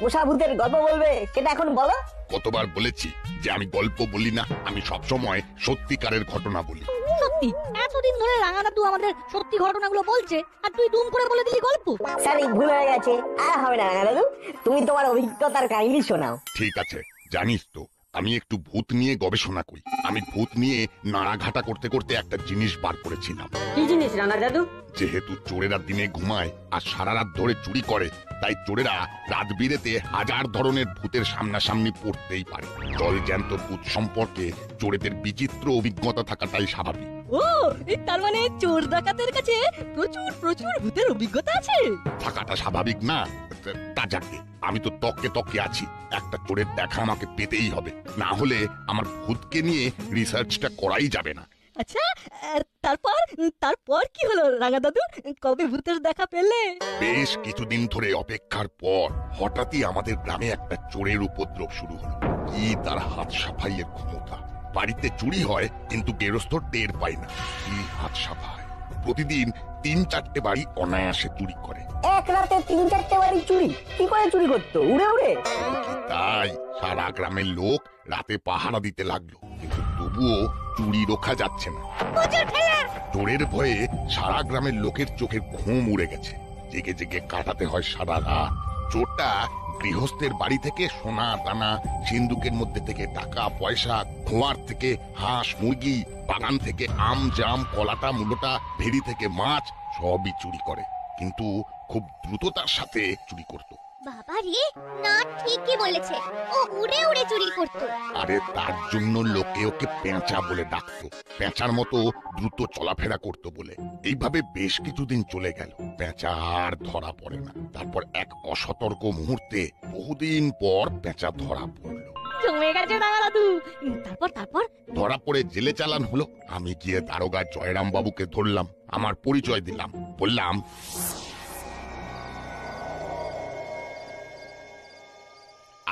পোষা ভূতের গল্প বলবে সেটা এখন বলো। কতবার বলেছি যে আমি গল্প বলি না, আমি সব সময় সত্যিকারের ঘটনা বলি। সত্যি এতদিন ধরে রাঙা দাদু আমাদের সত্যি ঘটনাগুলো বলছে আর তুই দুম করে বলে দিলি গল্প। স্যার এই ভুল হয়ে গেছে, আর হবে না রাঙা দাদু, তুমি তোমার অভিজ্ঞতার কাহিনী শোনাও। ঠিক আছে, জানিস তো আমি একটু ভূত নিয়ে গবেষণা করি। আমি ভূত নিয়ে নাড়াঘাটা করতে করতে একটা জিনিস বার করেছিলাম। কি জিনিস রাঙা দাদু? যেহেতু চোরেরা দিনে ঘুমায় আর সারা রাত ধরে চুরি করে, তাই চোরেরা রাত বিরেতে হাজার ধরনের ভূতের সামনাসামনি পড়তেই পারে। জল জ্যান্ত ভূত সম্পর্কে চোরেদের বিচিত্র অভিজ্ঞতা থাকাটাই স্বাভাবিক। ও তার মানে চোর ডাকাতের কাছে প্রচুর প্রচুর ভূতের অভিজ্ঞতা আছে। থাকাটা স্বাভাবিক না? তা যাকে, আমি তো তককে তককে আছি। একটা চোরের দেখা আমাকে পেতেই হবে, না হলে আমার ভূতকে নিয়ে রিসার্চটা করাই যাবে না। আচ্ছা তারপর তারপর কি হলো রাঙা দাদু, কবে ভূতের দেখা পেলে? বেশ কিছুদিন ধরে অপেক্ষার পর হঠাৎই আমাদের গ্রামে একটা চোরের উপদ্রব শুরু হলো। কি তার হাত সাফাইয়ের ক্ষমতা! বাড়িতে চুরি হয় কিন্তু গেরস্থ টের পায় না। কি হাত সাফাই! প্রতিদিন ৩-৪টে বাড়ি অনায়াসে চুরি করে। এক রাতে ৩-৪টে বাড়ি চুরি? কি করে চুরি করতো? উড়ে উড়ে? তাই সারা গ্রামের লোক রাতে পাহারা দিতে লাগলো, কিন্তু তবুও চুরি রোখা যাচ্ছে না। চোরের ভয়ে সারা গ্রামের লোকের চোখের ঘুম উড়ে গেছে। জেগে জেগে কাটাতে হয় সারা রাত। চোরটা গৃহস্থের বাড়ি থেকে সোনা দানা, সিন্দুকের মধ্যে থেকে টাকা পয়সা, খোয়ার থেকে হাঁস মুরগি, বাগান থেকে আম জাম কলাটা মূলটা, ভেড়ি থেকে মাছ সবই চুরি করে, কিন্তু খুব দ্রুততার সাথে চুরি করত। বাবা রে, না ঠিকই বলেছে, ও উড়ে উড়ে চুরি করতো। আরে তার জন্য লোকে ওকে পেঁচা বলে ডাকতো। পেঁচার মতো দ্রুত চলাফেরা করতো বলে। এইভাবে বেশ কিছুদিন চলে গেল, পেঁচা আর ধরা পড়ে না। তারপর এক অসতর্ক মুহূর্তে বহুদিন পর পেঁচা ধরা পড়লো। জমে গেছে রাঙা দাদু। তারপর তারপর ধরা পড়ে জেলে চালান হলো। আমি গিয়ে দারোগা জয়রাম বাবুকে ধরলাম, আমার পরিচয় দিলাম, বললাম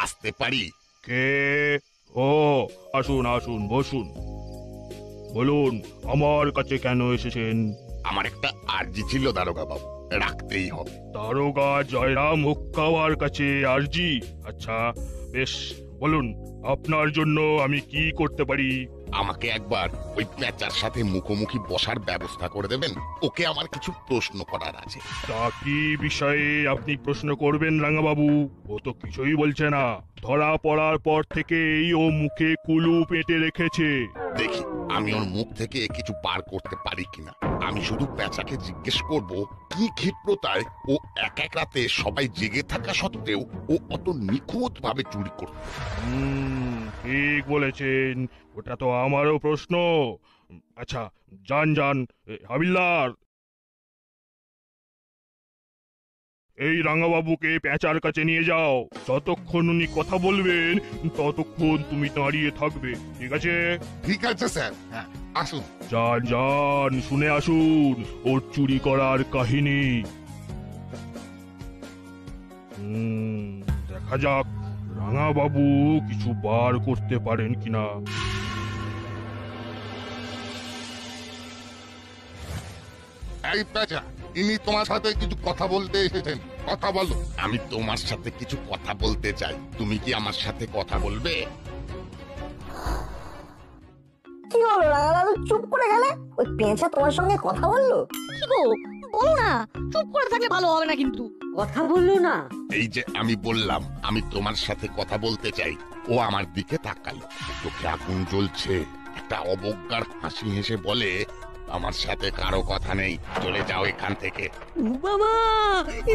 আসতে পারি? কে? ও আসুন আসুন, বসুন। বলুন আমার কাছে কেন এসেছেন? আমার একটা আর্জি ছিল দারোগা বাবু, রাখতেই হবে। দারোগা জয়রাম হুক্কাওয়ার কাছে আরজি? আচ্ছা বেশ, বলুন আপনার জন্য আমি কি করতে পারি? আমাকে একবার ওই পেঁচার সাথে মুখোমুখি বসার ব্যবস্থা করে দেবেন? ওকে আমার কিছু প্রশ্ন করার আছে। তা কি বিষয়ে আপনি প্রশ্ন করবেন রাঙাবাবু? ও তো কিছুই বলছে না। ধরা পড়ার পর থেকেই ও মুখে কুলু পেটে রেখেছে। দেখি আমি ওর মুখ থেকে কিছু পার করতে পারি কিনা। আমি শুধু পেঁচাকে জিজ্ঞেস করব, কি ক্ষিপ্রতায় ও এক এক রাতে সবাই জেগে থাকা সত্ত্বেও ও অত নিখুঁত ভাবে চুরি করত। ঠিক বলেছেন, ওটা তো আমারও প্রশ্ন। আচ্ছা যান যান, হাবিলদার এই রাঙাবাবুকে পেঁচার কাছে নিয়ে যাও। যতক্ষণ উনি কথা বলবেন ততক্ষণ তুমি দাঁড়িয়ে থাকবে, ঠিক আছে? ঠিক আছে স্যার, হ্যাঁ আসুন। যান যান, শুনে আসুন ওর চুরি করার কাহিনী। দেখা যাক রাঙাবাবু কিছু বার করতে পারেন কিনা। এই পেঁচা, ইনি তোমার সাথে কিছু কথা বলতে এসেছেন, কথা বলো। আমি তোমার সাথে কিছু কথা বলতে চাই, তুমি কি আমার সাথে কথা বলবে? কি হলো রাঙা দাদু, চুপ করে গেলে? ওই পেঁচা তোমার সঙ্গে কথা বললো? কি গো, বলো না, চুপ করে থাকলে ভালো হবে না কিন্তু। কথা বললো না? এই যে আমি বললাম আমি তোমার সাথে কথা বলতে চাই, ও আমার দিকে তাকালো, চোখে আগুন জ্বলছে। একটা অবজ্ঞার হাসি হেসে বলে, আমার সাথে কারো কথা নেই, চলে যাও এখান থেকে। বাবা,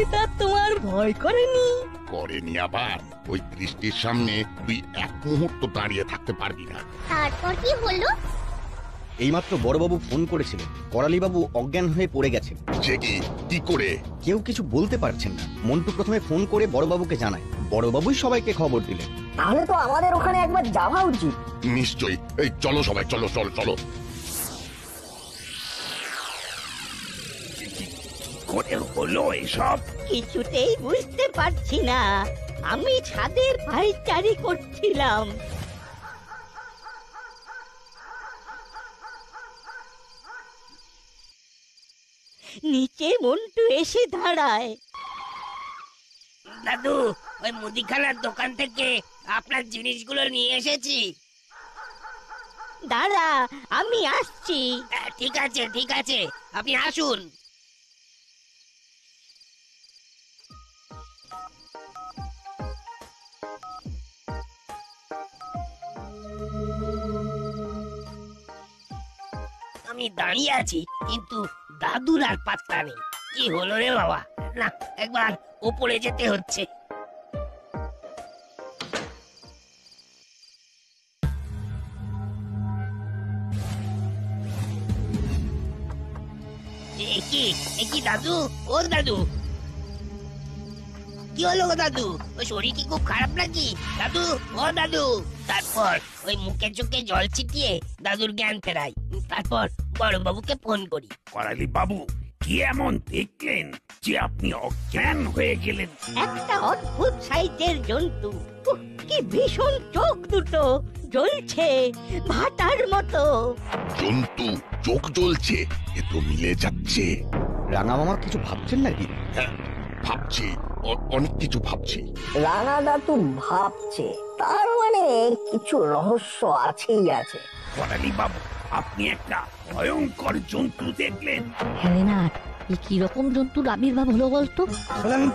এটা তোমার ভয় করেনি? করেনি আবার? ওই দৃষ্টির সামনে তুই এক মুহূর্ত দাঁড়িয়ে থাকতে পারবি না। তারপর কি হলো? এইমাত্র বড়বাবু ফোন করেছিলেন, করালিবাবু অজ্ঞান হয়ে পড়ে গেছেন। সে কি করে? কেউ কিছু বলতে পারছেন না। মন্টু প্রথমে ফোন করে বড়বাবুকে জানায়, বড়বাবুই সবাইকে খবর দিলেন। তাহলে তো আমাদের ওখানে একবার যাওয়া উচিত। নিশ্চয়ই, এই চলো সবাই, চলো চলো চলো। করে হলো এসব? কিছুতেই বুঝতে পারছি না। আমি ছাদের পায়চারি করছিলাম। নিচে মন্টু এসে দাঁড়ায়। দাদু, ওই মুদিখানার দোকান থেকে আপনার জিনিসগুলো নিয়ে এসেছি। দাঁড়া, আমি আসছি। ঠিক আছে ঠিক আছে, আপনি আসুন। আমি দাঁড়িয়ে আছি, কিন্তু দাদুর আর পাত্তা নেই। কি হলো রে বাবা? না, একবার ওপরে যেতে হচ্ছে। কি দাদু? ও দাদু, কি হলো গো দাদু? ওই শরীর কি খুব খারাপ নাকি দাদু? ও দাদু। তারপর ওই মুখে চোখে জল ছিটিয়ে দাদুর জ্ঞান ফেরাই, তারপর বড়বাবুকে ফোন করি। করালি বাবু, কি এমন দেখলেন যে আপনি অজ্ঞান হয়ে গেলেন? একটা অদ্ভুত সাইজের জন্তু, কি ভীষণ চোখ দুটো জ্বলছে ভাটার মতো। জন্তু চোখ জ্বলছে, এ তো মিলে যাচ্ছে। রাঙা মামা কিছু ভাবছেন নাকি? হ্যাঁ, ভাবছি, অনেক কিছু ভাবছি। রাঙা দাদু ভাবছে, তার মানে কিছু রহস্য আছেই আছে। করালি বাবু, আপনি একটা ভয়ঙ্কর জন্তু দেখলেন। হ্যাঁ না, কি রকম জন্তুর আবির্ভাব হলো বলতো? আসলে আমি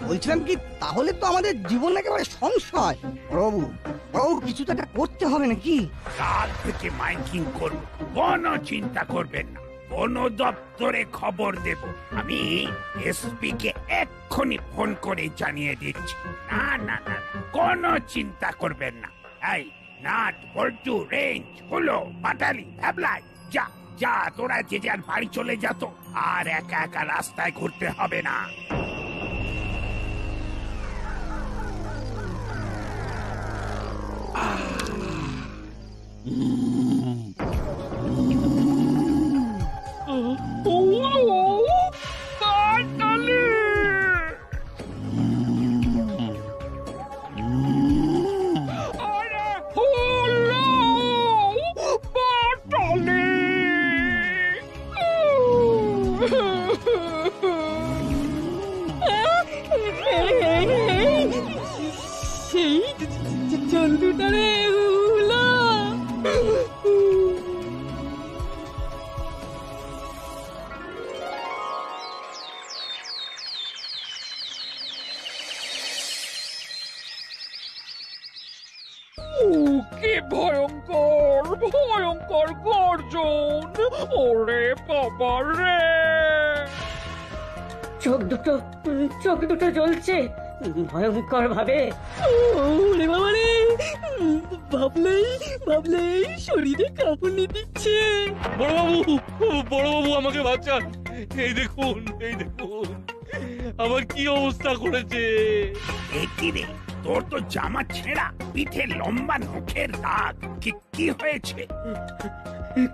বলছিলাম কি, তাহলে তো আমাদের জীবন একেবারে সংশয়। প্রভু কিছু তো একটা করতে হবে নাকি? কাল থেকে মাইকিং করব, কোনো চিন্তা করবেন না। বন দপ্তরে খবর দেব। আমি এসপি কে এক্ষুনি ফোন করে জানিয়ে দিচ্ছি। না না না, কোনো চিন্তা করবেন না। এই নাট, বল্টু, রেঞ্জ, হলো পাটালি, ভ্যাবলাই, যা যা, তোরা যে যার বাড়ি চলে যা তো। আর একা একা রাস্তায় ঘুরতে হবে না। সেই জন্তুটা রে উলা। কি ভয়ঙ্কর ভয়ঙ্কর গর্জন! ওরে বাবা রে! চোখ দুটো জ্বলছে ভয়ঙ্কর ভাবে। ওরে বাবা রে, ভাবলেই শরীরে কাঁপুনি দিচ্ছে। বড়বাবু আমাকে বাঁচান! এই দেখুন আমার কি অবস্থা করেছে। কি রে, তোর তো জামা ছেঁড়া, পিঠে লম্বা নখের দাগ। কি হয়েছে?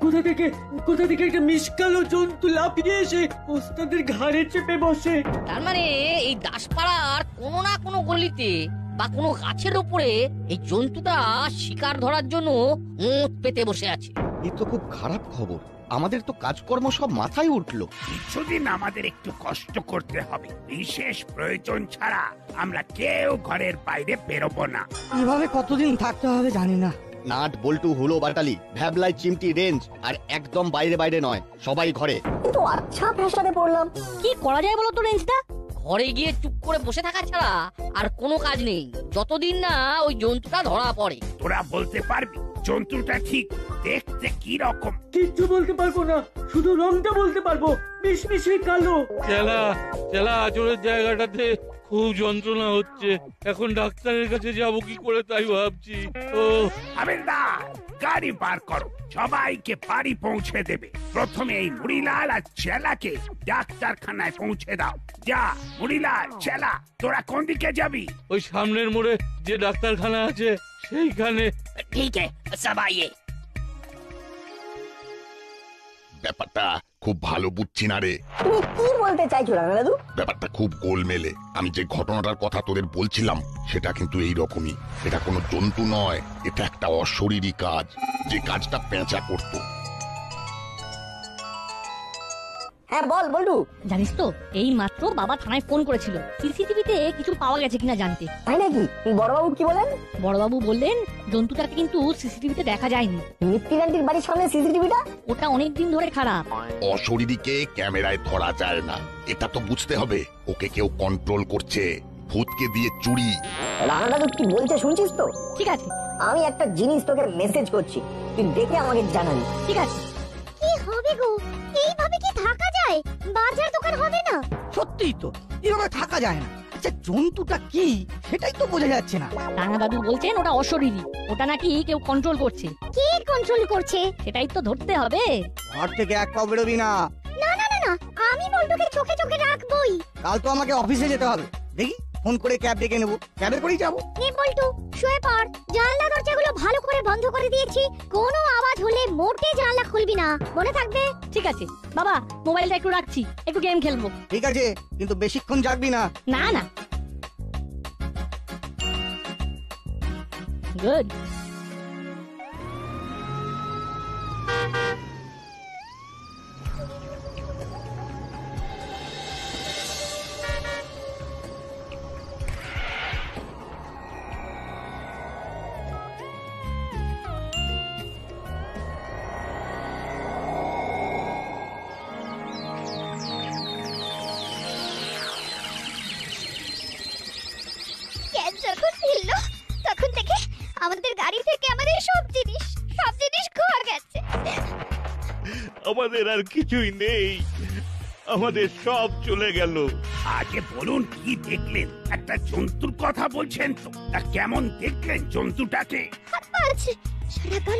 কোথা থেকে একটা মিশকালো জন্তু লাফিয়ে এসে ওস্তাদের ঘাড়ে চেপে বসে। তার মানে এই দাসপাড়ার কোনো না কোনো গলিতে বা কোনো গাছের উপরে এই জন্তুটা শিকার ধরার জন্য মুখ পেতে বসে আছে। এ তো খুব খারাপ খবর। আমাদের তো কাজকর্ম সব মাথায় উঠলো। কিছুদিন আমাদের একটু কষ্ট করতে হবে। বিশেষ প্রয়োজন ছাড়া আমরা কেউ ঘরের বাইরে বেরোবো না। কিভাবে কতদিন থাকতে হবে জানি না। নাট, বল্টু, হুলো, বাটালি, ভ্যাবলাই, চিমটি, রেঞ্জ আর একদম বাইরে নয়, সবাই ঘরে। কিন্তু আচ্ছা ফ্যাসাদে পড়লাম। কি করা যায় বলো তো রেঞ্জদা? ঘরে গিয়ে চুপ করে বসে থাকা ছাড়া আর কোনো কাজ নেই, যতদিন না ওই জন্তুটা ধরা পড়ে। তোরা বলতে পারবি জন্তুটা ঠিক দেখতে কি রকম? কিচ্ছু বলতে পারবো না, শুধু রংটা বলতে পারবো, মিশমিশে কালো। চেলা আচরের জায়গাটাতে খুব যন্ত্রণা হচ্ছে। এখন ডাক্তারের কাছে যাব কি করে তাই ভাবছি। ও হাবিলদার, গাড়ি পার করো, সবাইকে বাড়ি পৌঁছে দেবে। প্রথমে এই মুড়িলাল আর চেলাকে ডাক্তারখানায় পৌঁছে দাও। যা মুড়িলাল, চেলা, তোরা কোন দিকে যাবি? ওই সামনের মোড়ে যে ডাক্তারখানা আছে সেইখানে। ঠিক আছে, সবাই। ব্যাপারটা খুব ভালো বুঝছি না রে। তুমি কি বলতে চাইছো রাঙা দাদু? ব্যাপারটা খুব গোলমেলে। আমি যে ঘটনাটার কথা তোদের বলছিলাম সেটা কিন্তু এই রকমই। এটা কোনো জন্তু নয়, এটা একটা অশরীরী কাজ, যে কাজটা পেঁচা করত। হ্যাঁ বল বলটু। জানিস তো এই মাত্র বাবা থানায় ফোন করেছিল সিসিটিভিতে কিছু পাওয়া গেছে কিনা জানতে। তাই নাকি? বড়বাবু কি বলেন? বড়বাবু বললেন জন্তুটাকে কিন্তু সিসিটিভিতে দেখা যায়নি। মিত্তির আন্টির বাড়ির সামনে সিসিটিভিটা? ওটা অনেকদিন ধরে খারাপ। অশরীরীকে ক্যামেরায় ধরা যায় না, এটা তো বুঝতে হবে। ওকে কেউ কন্ট্রোল করছে, ভূতকে দিয়ে চুরি। রানা দাদু কি বলছে শুনছিস তো? ঠিক আছে, আমি একটা জিনিস তোকে মেসেজ করছি, তুই দেখে আমাকে জানাবি। ঠিক আছে। কি হবে গো? এইভাবে কি থাকা যায়? বাজার দোকান হবে না? সত্যিই তো, এভাবে থাকা যায় না। আচ্ছা জন্তুটা কি সেটাই তো বোঝা যাচ্ছে না। রানা দাদু বলছেন ওটা অশরীরী, ওটা নাকি কেউ কন্ট্রোল করছে। কে কন্ট্রোল করছে? সেটাই তো ধরতে হবে। ঘর থেকে এক পাও বেরোবি না। না না না না, আমি বল্টুকে চোখে চোখে রাখবই। কাল তো আমাকে অফিসে যেতে হবে, দেখি ফোন করে ক্যাব ডেকে নেবো, ক্যাবে করেই যাবো। নে বল্টু, শুয়ে পড়। জানলা দরজাগুলো ভালো করে বন্ধ করে দিয়েছি, কোনো আওয়াজ হলে মোটে জানলা খুলবি না, মনে থাকবে? ঠিক আছে বাবা, মোবাইলটা একটু রাখছি, একটু গেম খেলবো। ঠিক আছে, কিন্তু বেশিক্ষণ জাগবি না। না না। গুড। ক্যাব যখন ফিরলো তখন থেকে আমাদের গাড়ি থেকে আমাদের সব জিনিস খোয়া গেছে। আমাদের আর কিছুই নেই, আমাদের সব চলে গেল। আগে বলুন কি দেখলেন? একটা জন্তুর কথা বলছেন তো, তা কেমন দেখলেন জন্তুটাকে? হাত পা আছে, সারা গা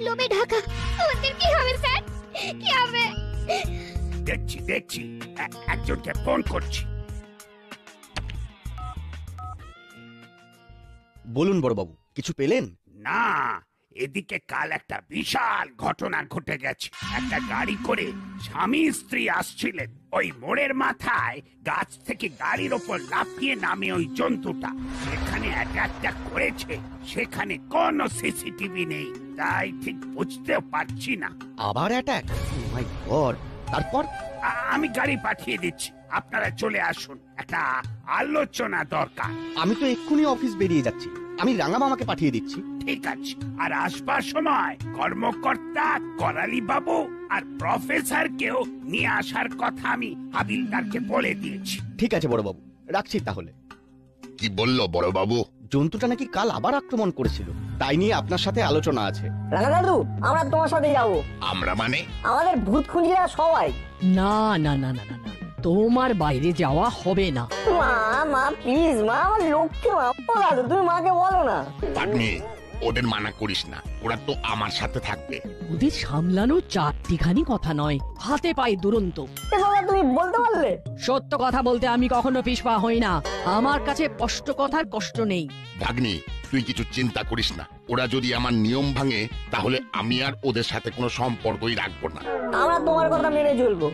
লোমে ঢাকা। আমাদের কি হবে স্যার, কি হবে? দেখছি একজনকে ফোন করছি। বলুন বড়বাবু, কিছু পেলেন? না, এদিকে কাল একটা বিশাল ঘটনা ঘটে গেছে। একটা গাড়ি করে স্বামী স্ত্রী আসছিলেন, ওই মোড়ের মাথায় গাছ থেকে গাড়ির ওপর লাফিয়ে নামে ওই জন্তুটা সেখানে অ্যাটাকটা করেছে। সেখানে কোনো সিসিটিভি নেই, তাই ঠিক বুঝতেও পারছি না। আবার অ্যাটাক? মাই গড! তারপর? আমি গাড়ি পাঠিয়ে দিচ্ছি, আপনারা চলে আসুন, একটা আলোচনা দরকার। আমি তো এক্ষুনি অফিস বেরিয়ে যাচ্ছি, আমি রাঙা মামাকে পাঠিয়ে দিচ্ছি। ঠিক আছে, আর আসবার সময় কর্মকর্তা করালি বাবু আর প্রফেসরকেও নিয়ে আসার কথা আমি হাবিলদারকে বলে দিয়েছি। ঠিক আছে বড়বাবু, রাখছি তাহলে। কি বললো বড়বাবু? জন্তুটা নাকি কাল আবার আক্রমণ করেছিল, তাই নিয়ে আপনার সাথে আলোচনা আছে। রানা দাদু, আমরা তোমার সাথে যাবো। আমরা মানে? আমাদের ভূত খুঁজিরা সবাই। না না না না না না, তোমার বাইরে যাওয়া হবে না। মা প্লিজ মা, আমার লক্ষ্মী মা। ও দাদু, তুমি মাকে বলো না। পাগনি, ওদের মানা করিস না, ওরা তো আমার সাথে থাকবে। ওদের সামলানো চারটিখানি কথা নয়, হাতে পায়ে দুরন্ত। বাবা তুমি বলতে পারলে? সত্য কথা বলতে আমি কখনো পিছপা হই না, আমার কাছে স্পষ্ট কথার কষ্ট নেই। ভাগ্নি, তুই কিছু চিন্তা করিস না, ওরা যদি আমার নিয়ম ভাঙে তাহলে আমি আর ওদের সাথে কোনো সম্পর্কই রাখবো না। আমরা তোমার কথা মেনে চলবো।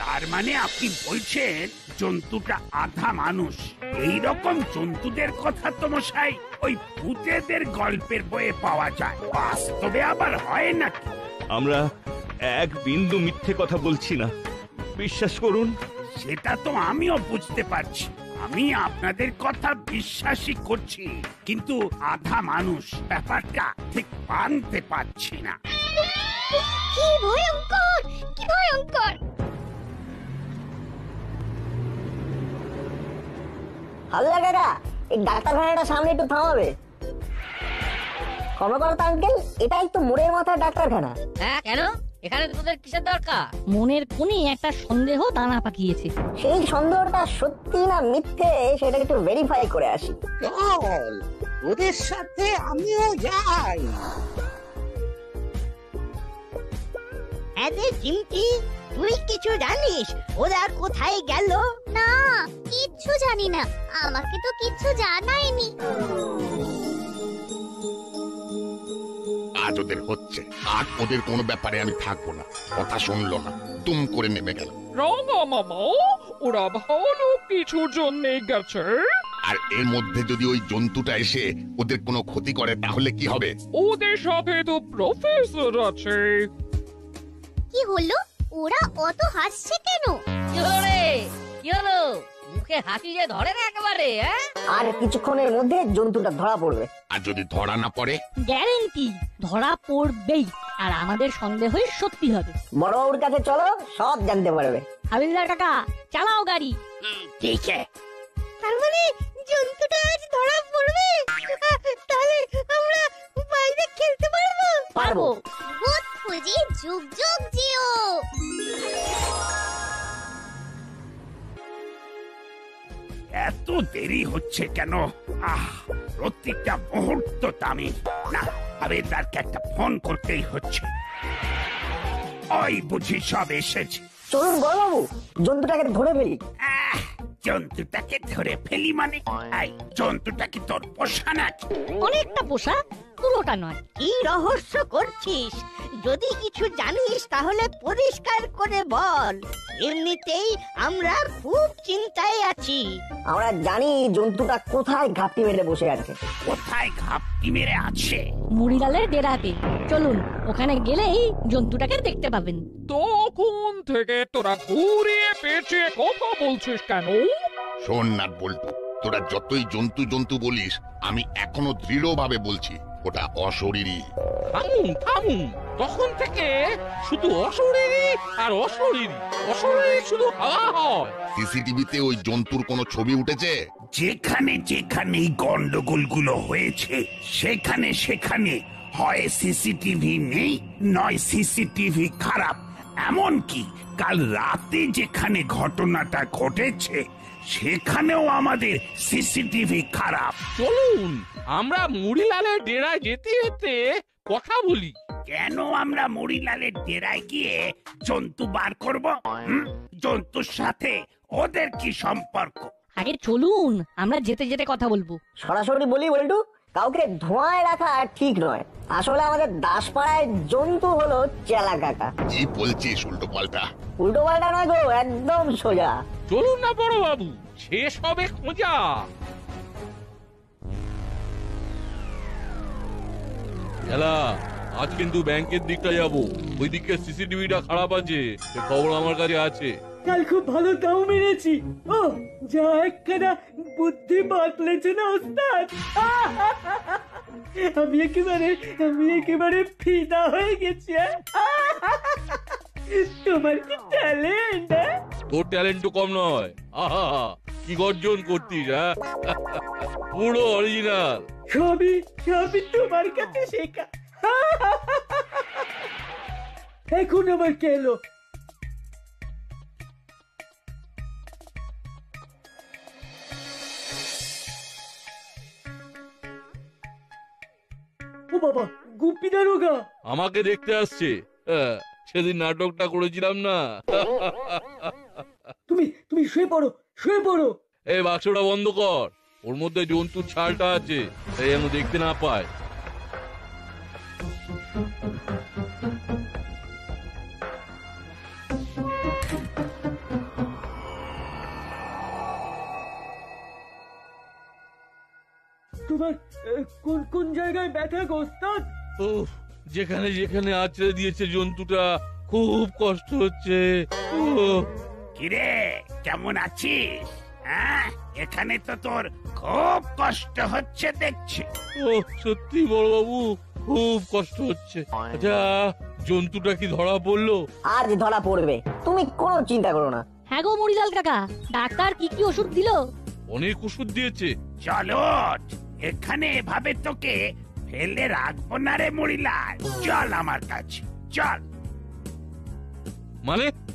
তার মানে আপনি বলছেন জন্তুটা আধা মানুষ? এই রকম জন্তুদের কথা তো মশাই ওই ভূতেদের গল্পের বইয়ে পাওয়া যায়, বাস্তবে আবার হয় নাকি? আমরা এক বিন্দু মিথ্যে কথা বলছি না, বিশ্বাস করুন। সেটা তো আমিও বুঝতে পারছি, আমি আপনাদের কথা বিশ্বাসই করছি, কিন্তু আধা মানুষ ব্যাপারটা ঠিক মানতে পারছি না। কি ভয়ঙ্কর, কি ভয়ঙ্কর! হাল্লা কাকা, এই ডাক্তারখানাটা সামনে একটু থামাবে? কর্মকর্তা আঙ্কেল, এটাই তো মোড়ের মাথায় ডাক্তারখানা। হ্যাঁ, কেন? এখানে তোদের কিসের দরকার? মনের কোণে একটা সন্দেহ দানা পাকিয়েছে। সেই সন্দেহটা সত্যি না মিথ্যে সেটা একটু ভেরিফাই করে আসি। চল, ওদের সাথে আমিও যাই। আরে চিমটি, তুই কিছু জানিস ওরা কোথায় গেল? না, কিচ্ছু জানি না, আমাকে তো কিচ্ছু জানায়নি। আজ ওদের হচ্ছে, আর ওদের কোনো ব্যাপারে আমি থাকবো না। কথা শুনলো না, তুম করে নেমে গেল। রাঙা মামা, ওরা ভালো কিছুর জন্য গেছে। আর এর মধ্যে যদি ওই জন্তুটা এসে ওদের কোনো ক্ষতি করে তাহলে কি হবে? ওদের সাথে তো প্রফেসর আছে। কি হলো? ওরা অত হাসছে কেন? কি হলো রে? কি হলো? মুখে হাসি যে ধরে না একেবারে, হ্যাঁ? আর কিছুক্ষণের মধ্যে জন্তুটা ধরা পড়বে। আর যদি ধরা না পড়ে? গ্যারেন্টি ধরা পড়বেই, আর আমাদের সন্দেহই সত্যি হবে। বড়বাবুর কাছে চলো, সব জানতে পারবে। হাবিলদার কাকা, চালাও গাড়ি। ঠিক আছে। তার মানে জন্তুটা আজ ধরা পড়বে, তাহলে আমরা বাইরে খেলতে পারবো। পারবো। ভূত ফুজি যুগ যুগ জিও। এত দেরি হচ্ছে কেন? প্রত্যেকটা মুহূর্ত দামি। না, হাবিলদারকে একটা ফোন করতেই হচ্ছে। ওই বুঝি সব এসেছে। চলুন বড়বাবু, জন্তুটাকে ধরে ফেলি। জন্তুটাকে ধরে ফেলি মানে? জন্তুটা কি তোর পোষা নাকি? অনেকটা পোষা, পুরোটা নয়। কি রহস্য করছিস? যদি কিছু জানিস তাহলে পরিষ্কার করে বল। এমনিতেই আমরা খুব চিন্তায় আছি। আমরা জানি জন্তুটা কোথায় ঘাপটি মেরে বসে আছে। কোথায় ঘাপটি মেরে আছে? মুড়িলালের ডেরাতে। চলুন, ওখানে গেলেই জন্তুটাকে দেখতে পাবেন। তখন থেকে তোরা ঘুরিয়ে পেঁচিয়ে কথা বলছিস কেন? শোন না বল্টু, তোরা যতই জন্তু জন্তু বলিস, আমি এখনো দৃঢ়ভাবে বলছি ওটা অশরীরী। থামুন থামুন, তখন থেকে শুধু অশরীরী আর অশরীরী, অশরীরী শুধু হাওয়া হয়। সিসিটিভিতে ওই জন্তুর কোনো ছবি উঠেছে? যেখানে যেখানে এই গন্ডগোলগুলো হয়েছে সেখানে সেখানে হয় সিসিটিভি নেই, নয় সিসিটিভি খারাপ। এমনকি কাল রাতে যেখানে ঘটনাটা ঘটেছে সেখানেও আমাদের সিসিটিভি খারাপ। চলুন আমরা মুড়িলালের ডেরায় যেতে যেতে কথা বলি। কেন আমরা মুড়িলালের ডেরায় গিয়ে জন্তু বার করব? জন্তুর সাথে ওদের কি সম্পর্ক? আগে চলুন, আমরা যেতে যেতে কথা বলবো। সরাসরি বলি বল্টু, কাউকে ধোঁয়ায় রাখা ঠিক নয়। আসলে আমাদের দাসপাড়ায় জন্তু হলো চেলা কাকা। কি বলছিস উল্টো পাল্টা? উল্টো পাল্টা নয় গো, একদম সোজা। চলুন না বড় বাবু, শেষ হবে খোঁজা। খেলা, আজ কিন্তু ব্যাংকের দিকটা যাব। ওই দিকে সিসিটিভিটা খারাপ আছে, সে খবর আমার কাছে আছে। কাল খুব ভালো দাম মেরেছি। ও যা একখানা বুদ্ধি বাতলেছে না ওস্তাদ। আমি একেবারে ফিদা হয়ে গেছি। তোমার কি ট্যালেন্ট! তোর ট্যালেন্ট তো কম নয়। আহা, কি গর্জন করতিস, হ্যাঁ? পুরো অরিজিনাল। সবই তোমার কাছে শেখা। এখন আবার কে এলো? ও বাবা, গুপি দারোগা আমাকে দেখতে আসছে। সেদিন নাটকটা করেছিলাম না। তুমি শুয়ে পড়ো। এই বাক্সটা বন্ধ কর, ওর মধ্যে জন্তুর ছালটা আছে, তাই যেন দেখতে না পায়। তোমার কোন জায়গায় ব্যথা গো ওস্তাদ? যেখানে যেখানে আছড়ে দিয়েছে জন্তুটা, খুব কষ্ট হচ্ছে। কিরে, কেমন আছিস? এখানে তো তোর খুব কষ্ট হচ্ছে দেখছি। সত্যি বড় বাবু, খুব কষ্ট হচ্ছে। আচ্ছা, জন্তুটা কি ধরা পড়লো? আজ ধরা পড়বে, তুমি কোনো চিন্তা করো না। হ্যাঁ গো মুড়িলাল কাকা, ডাক্তার কি কি ওষুধ দিল? অনেক ওষুধ দিয়েছে। চলো, এখানে এভাবে তোকে ফেলে রাখবো না রে মুড়িলাল। চল আমার কাছে, চল।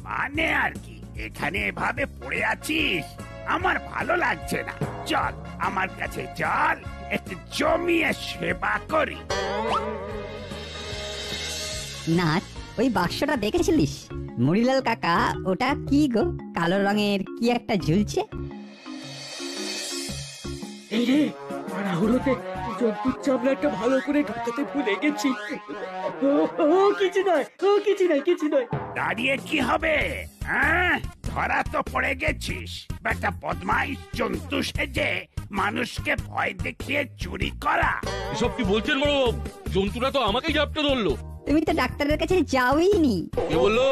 মানে আর কি, এখানে এভাবে পড়ে আছিস, আমার ভালো লাগছে না। চল আমার কাছে, চল, একটু জমিয়ে সেবা করি। নাট, ওই বাক্সটা দেখেছিলিস? মুড়িলাল কাকা, ওটা কি গো? কালো রঙের কি একটা ঝুলছে। এই রে, তাড়াহুড়োতে জন্তুর চামড়াটা ভালো করে ঢোকাতে ভুলে গেছি। কিছু নয়। দাঁড়িয়ে কি হবে? ধরা তো পড়ে গেছিস। বেটা বদমাইশ, জন্তু সেজে মানুষকে ভয় দেখিয়ে চুরি করা। এসব কি বলছেন বড় বাবু? জন্তুটা তো আমাকেই জাপটে ধরলো। তুমি তো ডাক্তারের কাছে যাওই নি। কে বললো?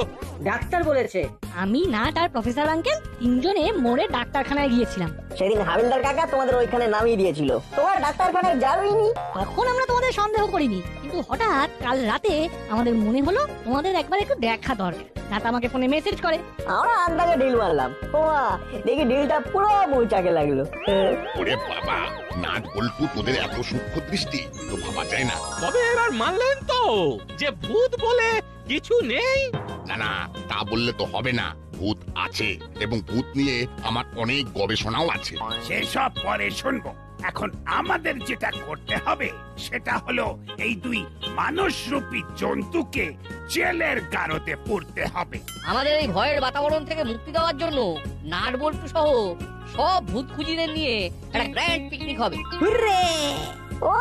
ডাক্তার বলেছে। আমি নাট আর প্রফেসর আঙ্কেল তিনজনে মোড়ে ডাক্তারখানায় গিয়েছিলাম। সেদিন হাবিলদার কাকা তোমাদের ওইখানে নামিয়ে দিয়েছিল, তোমার ডাক্তারখানায় যাবেইনি। তখন আমরা তোমাদের সন্দেহ করিনি, কিন্তু হঠাৎ কাল রাতে আমাদের মনে হলো তোমাদের একবার একটু দেখা দরকার। নাট আমাকে ফোনে মেসেজ করে, আমরা আন্দাজে ডিল মারলাম। ওমা, দেখি ডিলটা পুরো মৌচাকে লাগলো। ওরে বাবা, নাট বল্টু তোদের এত সূক্ষ্ম দৃষ্টি তো ভাবা যায় না। তবে এবার মানলেন তো যে ভূত বলে কিছু নেই? না না, তা বললে তো হবে না। ভূত আছে, এবং ভূত নিয়ে আমার অনেক গবেষণাও আছে। সেসব পরে শুনবো। এখন আমাদের যেটা করতে হবে সেটা হলো এই দুই মানুষরূপী জন্তুকে জেলের গারদে পুরতে হবে। আমাদের এই ভয়ের বাতাবরণ থেকে মুক্তি দেওয়ার জন্য নাট বল্টু সহ সব ভূত খুঁজিদের নিয়ে একটা গ্র্যান্ড পিকনিক হবে। হুররে! ও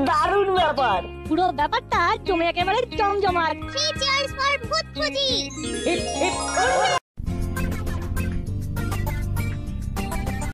দারুণ ব্যাপার। পুরো ব্যাপারটা জমে একেবারে জমজমাট। Three cheers for ভূত খুঁজি। Hip hip